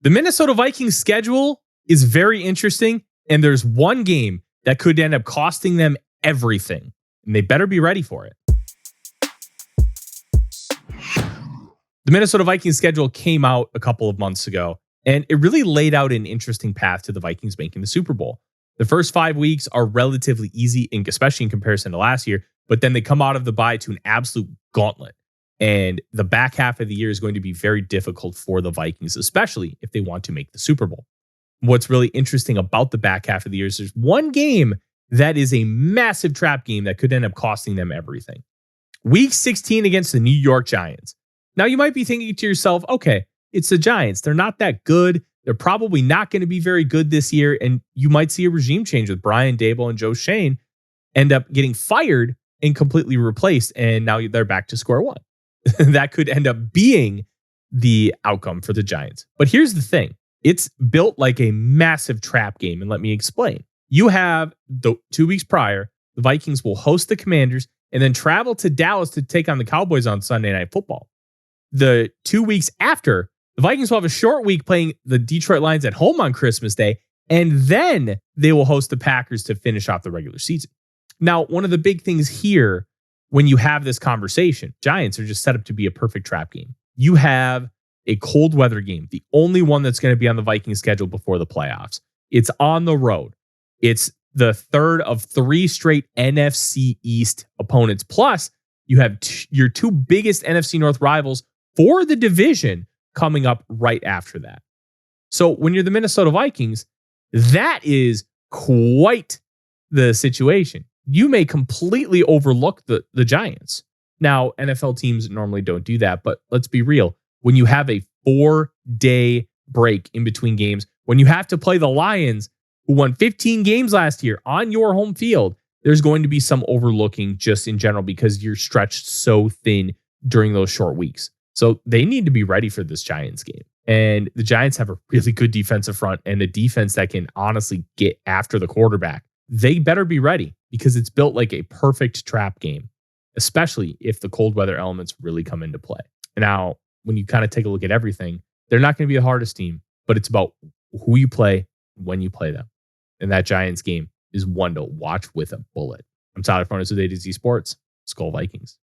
The Minnesota Vikings schedule is very interesting, and there's one game that could end up costing them everything, and they better be ready for it. The Minnesota Vikings schedule came out a couple of months ago, and it really laid out an interesting path to the Vikings making the Super Bowl. The first 5 weeks are relatively easy, especially in comparison to last year, but then they come out of the bye to an absolute gauntlet. And the back half of the year is going to be very difficult for the Vikings, especially if they want to make the Super Bowl. What's really interesting about the back half of the year is there's one game that is a massive trap game that could end up costing them everything. Week 16 against the New York Giants. Now, you might be thinking to yourself, okay, it's the Giants. They're not that good. They're probably not going to be very good this year. And you might see a regime change with Brian Daboll and Joe Schoen end up getting fired and completely replaced. And now they're back to square one. That could end up being the outcome for the Giants. But here's the thing. It's built like a massive trap game. And let me explain. You have the 2 weeks prior, the Vikings will host the Commanders and then travel to Dallas to take on the Cowboys on Sunday Night Football. The 2 weeks after, the Vikings will have a short week playing the Detroit Lions at home on Christmas Day. And then they will host the Packers to finish off the regular season. Now, one of the big things here, when you have this conversation, Giants are just set up to be a perfect trap game. You have a cold weather game, the only one that's going to be on the Vikings schedule before the playoffs. It's on the road. It's the third of 3 straight NFC East opponents. Plus, you have your 2 biggest NFC North rivals for the division coming up right after that. So when you're the Minnesota Vikings, that is quite the situation. You may completely overlook the Giants. Now, NFL teams normally don't do that, but let's be real. When you have a 4-day break in between games, when you have to play the Lions, who won 15 games last year on your home field, there's going to be some overlooking just in general because you're stretched so thin during those short weeks. So they need to be ready for this Giants game. And the Giants have a really good defensive front and a defense that can honestly get after the quarterback. They better be ready because it's built like a perfect trap game, especially if the cold weather elements really come into play. Now, when you kind of take a look at everything, they're not going to be the hardest team, but it's about who you play, when you play them. And that Giants game is one to watch with a bullet. I'm Tyler Forness with A to Z Sports. Skol Vikings.